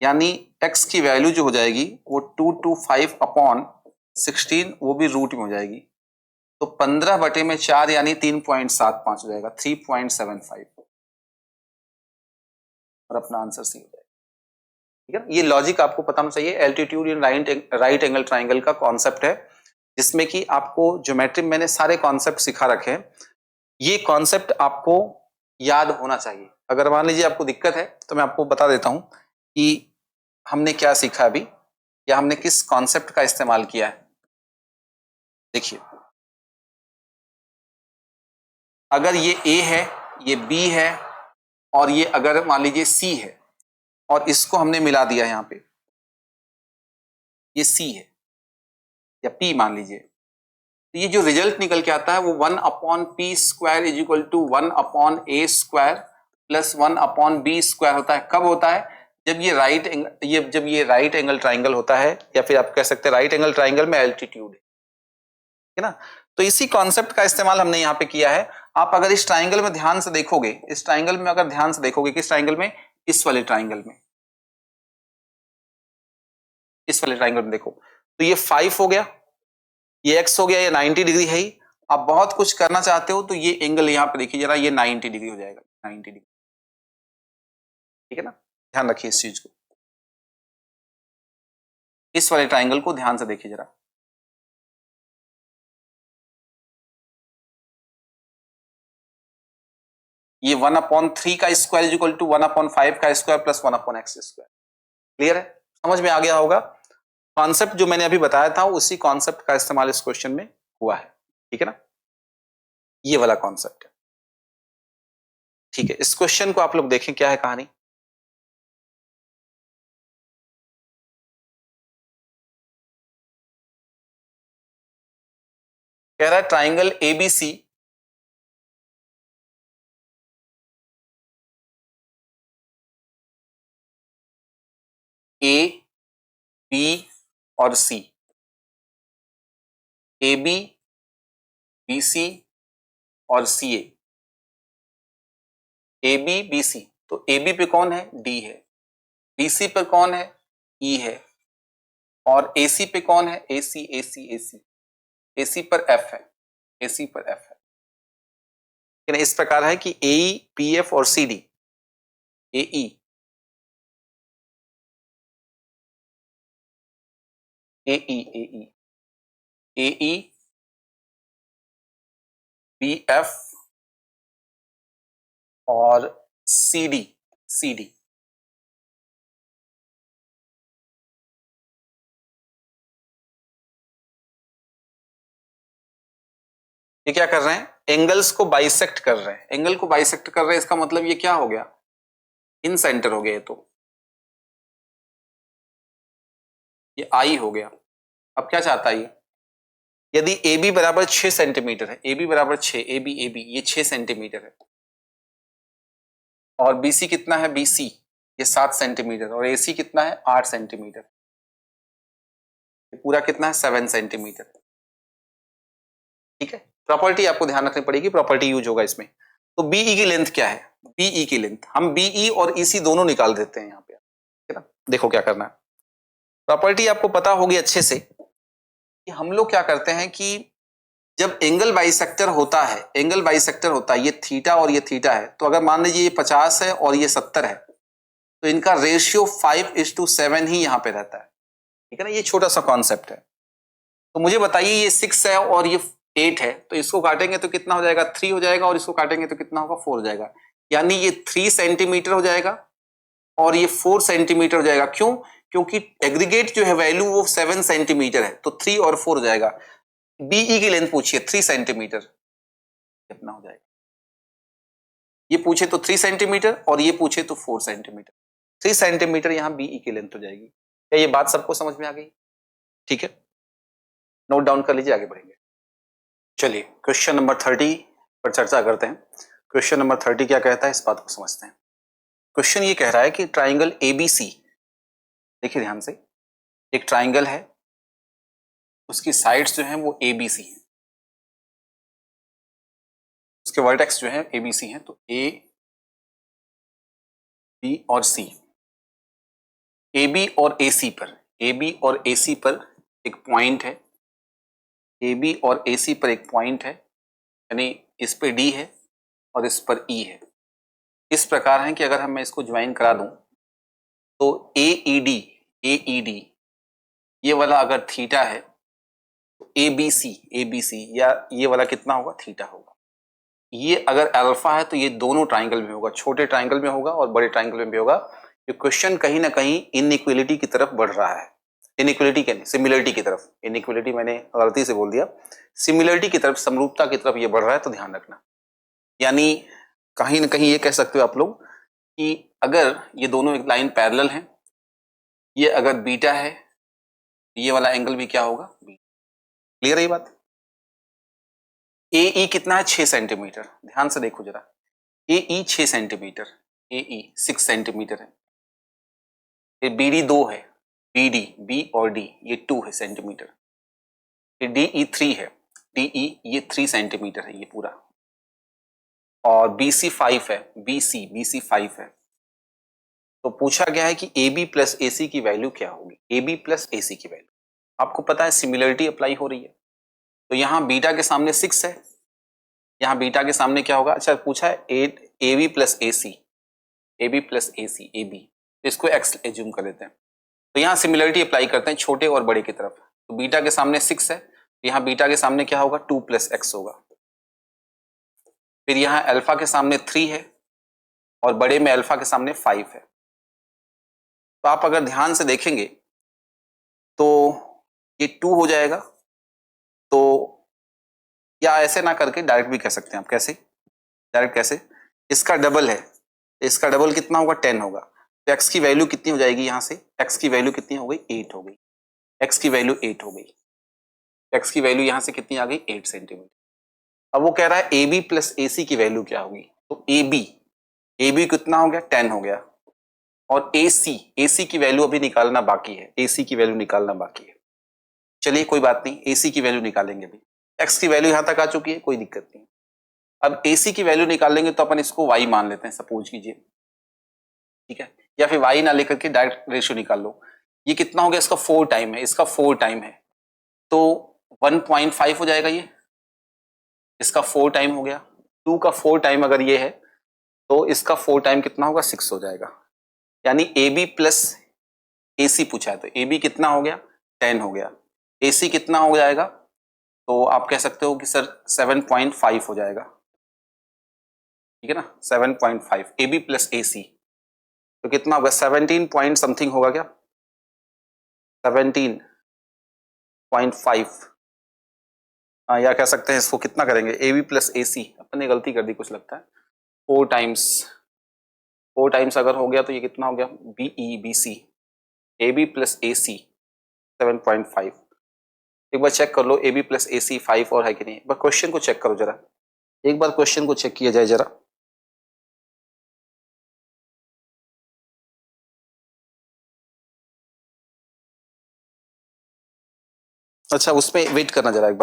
यानी x की वैल्यू जो हो जाएगी वो 2 to 5 अपॉन 16, वो भी रूट में हो जाएगी, तो 15/4 यानी 3.75 हो जाएगा, 3.75, और अपना आंसर सी हो जाएगा, ठीक है। ये लॉजिक आपको पता होना चाहिए, altitude in right angle triangle का कॉन्सेप्ट है, जिसमें कि आपको ज्योमेट्री में मैंने सारे कॉन्सेप्ट सिखा रखे हैं। ये कॉन्सेप्ट आपको याद होना चाहिए। अगर मान लीजिए आपको दिक्कत है तो मैं आपको बता देता हूं कि हमने क्या सीखा अभी, या हमने किस कॉन्सेप्ट का इस्तेमाल किया है। देखिए अगर ये A है, ये B है और ये अगर मान लीजिए C है और इसको हमने मिला दिया यहां पे, ये C है या P मान लीजिए, तो ये जो रिजल्ट निकल के आता है वो 1/p² is equal to 1/a² plus 1/b² होता है। कब होता है? जब ये राइट एंगल ट्राइंगल होता है, या फिर आप कह सकते हैं राइट एंगल ट्राइंगल में एल्टीट्यूड है ना। तो इसी कॉन्सेप्ट का इस्तेमाल हमने यहाँ पे किया है। आप अगर इस ट्राइंगल में ध्यान से देखोगे, इस ट्राइंगल में अगर ध्यान से देखोगे, किस ट्राइंगल में? इस वाले ट्राइंगल में, इस वाले ट्राइंगल में देखो, तो ये 5 हो गया, ये x हो गया, ये 90 डिग्री है ही। आप बहुत कुछ करना चाहते हो तो ये एंगल यहाँ पे देखिए जरा, ये 90 डिग्री हो जाएगा, 90 डिग्री, ठीक है ना। ध्यान रखिए इस चीज को, इस वाले ट्राइंगल को ध्यान से देखिए जरा। ये 1/3 का स्क्वायर इज इक्वल टू 1/5 का स्क्वायर प्लस 1/x²। क्लियर है? समझ में आ गया होगा। कॉन्सेप्ट जो मैंने अभी बताया था उसी कॉन्सेप्ट का इस्तेमाल इस क्वेश्चन में हुआ है, ठीक है ना। ये वाला कॉन्सेप्ट है, ठीक है। इस क्वेश्चन को आप लोग देखें, क्या है कहानी। कह रहा है ट्राइंगल एबीसी ए बी और सी, ए बी बी सी और सी ए बी बी सी। तो ए बी पे कौन है? डी है। बी सी पर कौन है? ई है। और ए सी पे कौन है? ए सी ए सी ए सी। ए सी पर एफ है, ए सी पर एफ है। लेकिन इस प्रकार है कि ए ई पी एफ और सी डी, ए ई ए ई ए ई ए ई बी एफ और सी डी, सी डी। ये क्या कर रहे हैं? एंगल्स को बाइसेक्ट कर रहे हैं। एंगल को बाइसेक्ट कर रहे हैं, इसका मतलब ये क्या हो गया? इन सेंटर हो गया। ये आई हो गया। अब क्या चाहता है ये? यदि ए बी बराबर 6 सेंटीमीटर है, ए बी बराबर 6, ए बी ये 6 सेंटीमीटर है, और बी सी कितना है? बी सी ये 7 सेंटीमीटर, और ए सी कितना है? 8 सेंटीमीटर। पूरा कितना है? 7 सेंटीमीटर। ठीक है, प्रॉपर्टी आपको ध्यान रखनी पड़ेगी, प्रॉपर्टी यूज होगा इसमें। तो बीई की लेंथ क्या है? बीई की लेंथ हम बीई और ईसी दोनों निकाल देते हैं यहाँ पे, ठीक है ना। देखो क्या करना है, प्रॉपर्टी आपको पता होगी अच्छे से कि हम लोग क्या करते हैं कि जब एंगल बाइसेक्टर होता है, एंगल बाइसेक्टर होता है, ये थीटा और ये थीटा है, तो अगर मान लीजिए ये 50 है और ये 70 है, तो इनका रेशियो 5:7 ही यहाँ पे रहता है, ठीक है ना। ये छोटा सा कॉन्सेप्ट है। तो मुझे बताइए ये 6 है और ये 8 है, तो इसको काटेंगे तो कितना हो जाएगा? 3 हो जाएगा, और इसको काटेंगे तो कितना होगा? 4 हो जाएगा। यानी ये 3 सेंटीमीटर हो जाएगा और ये 4 सेंटीमीटर हो जाएगा। क्यों? क्योंकि एग्रीगेट जो है वैल्यू वो 7 सेंटीमीटर है, तो 3 और 4 हो जाएगा। बीई की लेंथ पूछिए 3 सेंटीमीटर, कितना हो जाएगा? ये पूछे तो 3 सेंटीमीटर और ये पूछे तो 4 सेंटीमीटर। 3 सेंटीमीटर यहाँ बीई की लेंथ हो जाएगी। क्या ये बात सबको समझ में आ गई? ठीक है, नोट डाउन कर लीजिए, आगे बढ़ेंगे। चलिए क्वेश्चन नंबर 30 पर चर्चा करते हैं। क्वेश्चन नंबर 30 क्या कहता है, इस बात को समझते हैं। क्वेश्चन ये कह रहा है कि ट्राइंगल एबीसी, देखिए ध्यान से, एक ट्राइंगल है, उसकी साइड्स जो हैं वो एबीसी हैं, उसके वर्टेक्स जो हैं एबीसी हैं। तो ए बी और सी, ए बी और ए सी पर, ए बी और ए सी पर एक पॉइंट है, ए बी और ए सी पर एक पॉइंट है, यानी इस पे डी है और इस पर ई है। इस प्रकार है कि अगर हम मैं इसको ज्वाइन करा दूं तो ए ई डी ये वाला अगर थीटा है तो ए बी सी या ये वाला कितना होगा? थीटा होगा। ये अगर अल्फा है तो ये दोनों ट्राइंगल में होगा, छोटे ट्राइंगल में होगा और बड़े ट्राइंगल में भी होगा। ये क्वेश्चन कहीं ना कहीं इनइक्वालिटी की तरफ बढ़ रहा है, इनइक्वलिटी के नहीं, सिमिलरिटी की तरफ, इनइक्वलिटी मैंने गलती से बोल दिया, सिमिलरिटी की तरफ, समरूपता की तरफ ये बढ़ रहा है, तो ध्यान रखना। यानी कहीं ना कहीं ये कह सकते हो आप लोग कि अगर ये दोनों एक लाइन पैरेलल हैं, ये अगर बीटा है, ये वाला एंगल भी क्या होगा, बी। क्लियर है ये बात? ए ई कितना है, 6 सेंटीमीटर, ध्यान से देखो जरा, ए ई 6 सेंटीमीटर, ए ई 6 सेंटीमीटर है, फिर बी डी 2 है, बी डी, बी और डी ये 2 है सेंटीमीटर, फिर डी ई 3 है, डी ई ये 3 सेंटीमीटर है ये पूरा, और बी सी 5 है, बी सी 5 है। तो पूछा गया है कि ए बी प्लस ए सी की वैल्यू क्या होगी, ए बी प्लस ए सी की वैल्यू। आपको पता है सिमिलरिटी अप्लाई हो रही है, तो यहाँ बीटा के सामने 6 है, यहाँ बीटा के सामने क्या होगा, अच्छा पूछा है A B plus A C, A B plus A C, A B, तो इसको एक्स एज्यूम कर लेते हैं। तो यहाँ सिमिलरिटी अप्लाई करते हैं छोटे और बड़े की तरफ, तो बीटा के सामने 6 है, तो यहाँ बीटा के सामने क्या होगा, 2 प्लस एक्स होगा। फिर यहाँ अल्फा के सामने 3 है, और बड़े में अल्फा के सामने 5 है। तो आप अगर ध्यान से देखेंगे तो ये 2 हो जाएगा, तो या ऐसे ना करके डायरेक्ट भी कह सकते हैं आप, कैसे, डायरेक्ट कैसे, इसका डबल है, इसका डबल कितना होगा, 10 होगा, तो एक्स की वैल्यू कितनी हो जाएगी, यहां से एक्स की वैल्यू कितनी हो गई, 8 हो गई, एक्स की वैल्यू 8 हो गई, एक्स की वैल्यू यहां से कितनी आ गई, 8 सेंटीमीटर। अब वो कह रहा है ए बी प्लस ए सी की वैल्यू क्या होगी, तो ए बी कितना हो गया, 10 हो गया, और ए सी की वैल्यू अभी निकालना बाकी है, ए सी की वैल्यू निकालना बाकी है। चलिए कोई बात नहीं, ए सी की वैल्यू निकालेंगे अभी, एक्स की वैल्यू यहां तक आ चुकी है, कोई दिक्कत नहीं। अब ए सी की वैल्यू निकालेंगे तो अपन इसको वाई मान लेते हैं, सपोज कीजिए, ठीक है, या फिर वाई ना लेकर के डायरेक्ट रेशियो निकाल लो। ये कितना हो गया, इसका 4 टाइम है, इसका 4 टाइम है, तो 1.5 हो जाएगा ये, इसका 4 टाइम हो गया, 2 का 4 टाइम अगर ये है तो इसका 4 टाइम कितना होगा, 6 हो जाएगा। यानी ए बी प्लस ए सी पूछा है, तो ए बी कितना हो गया, 10 हो गया, ए सी कितना हो जाएगा, तो आप कह सकते हो कि सर 7.5 हो जाएगा, ठीक है ना, 7.5 ए बी प्लस ए सी, तो कितना होगा, 17 पॉइंट समथिंग होगा क्या, 17.5, या कह सकते हैं इसको कितना करेंगे, ए बी प्लस ए सी, अपन ने गलती कर दी कुछ लगता है, 4 टाइम्स अगर हो गया तो ये कितना हो गया, B E B C, A B plus A C 7.5। एक बार चेक कर लो, ए बी प्लस ए सी 5 और है कि नहीं, एक बार क्वेश्चन को चेक करो जरा, एक बार क्वेश्चन को चेक किया जाए जरा। अच्छा उसमें वेट करना जरा, एक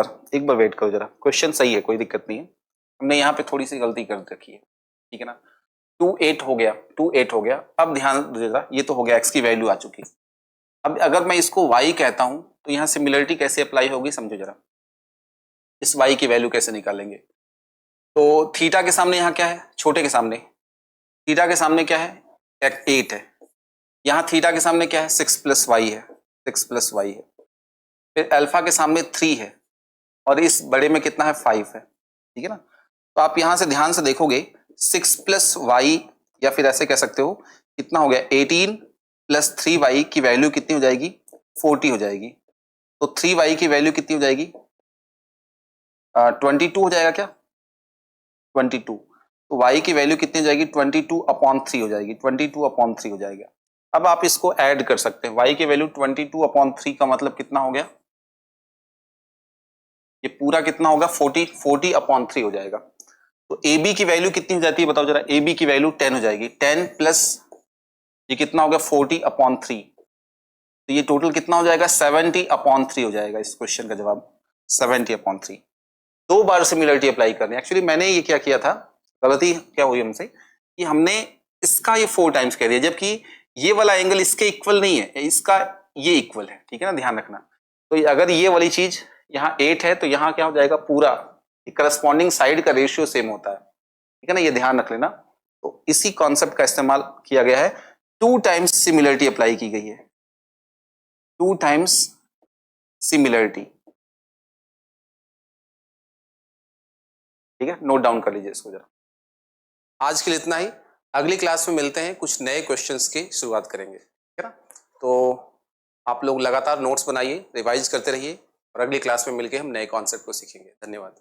बार वेट करो जरा, क्वेश्चन सही है, कोई दिक्कत नहीं है, हमने यहाँ पे थोड़ी सी गलती कर रखी है, ठीक है ना। 2.8 हो गया, 2.8 हो गया। अब ध्यान दीजिएगा, ये तो हो गया, एक्स की वैल्यू आ चुकी। अब अगर मैं इसको y कहता हूं तो यहाँ सिमिलरिटी कैसे अप्लाई होगी, समझो जरा, इस y की वैल्यू कैसे निकालेंगे। तो थीटा के सामने यहाँ क्या है, छोटे के सामने, थीटा के सामने क्या है, 8 है, यहाँ थीटा के सामने क्या है, 6 प्लस वाई है, 6 प्लस वाई है, फिर अल्फा के सामने 3 है, और इस बड़े में कितना है, 5 है, ठीक है ना। तो आप यहां से ध्यान से देखोगे, 6 प्लस वाई, या फिर ऐसे कह सकते हो कितना हो गया, 18 प्लस 3y की वैल्यू कितनी हो जाएगी, 40 हो जाएगी। तो 3y की वैल्यू कितनी हो जाएगी, 22 हो जाएगा क्या, 22। तो y की वैल्यू कितनी हो जाएगी, 22/3 हो जाएगी, 22/3 हो जाएगा। अब आप इसको ऐड कर सकते हैं, y की वैल्यू 22/3 का मतलब कितना हो गया, ये पूरा कितना होगा, 40/3 हो जाएगा। तो ए बी की वैल्यू कितनी हो जाती है बताओ जरा, ए बी की वैल्यू 10 हो जाएगी, 10 प्लस ये कितना हो गया, 40/3, तो ये टोटल कितना हो जाएगा, 70/3 हो जाएगा। इस क्वेश्चन का जवाब 70/3। 2 बार सिमिलरिटी अप्लाई करनी। एक्चुअली मैंने ये क्या किया था, गलती क्या हुई हमसे कि हमने इसका ये 4 टाइम्स कह दिया, जबकि ये वाला एंगल इसके इक्वल नहीं है, इसका ये इक्वल है, ठीक है ना, ध्यान रखना। तो अगर ये वाली चीज यहाँ 8 है तो यहाँ क्या हो जाएगा, पूरा करस्पॉन्डिंग साइड का रेशियो सेम होता है, ठीक है ना, ये ध्यान रख लेना। तो इसी कॉन्सेप्ट का इस्तेमाल किया गया है, 2 टाइम्स सिमिलरिटी अप्लाई की गई है, 2 टाइम्स सिमिलरिटी, ठीक है, नोट डाउन कर लीजिए इसको जरा। आज के लिए इतना ही, अगली क्लास में मिलते हैं, कुछ नए क्वेश्चंस की शुरुआत करेंगे, ठीक है ना। तो आप लोग लगातार नोट्स बनाइए, रिवाइज करते रहिए और अगली क्लास में मिलकर हम नए कॉन्सेप्ट को सीखेंगे। धन्यवाद।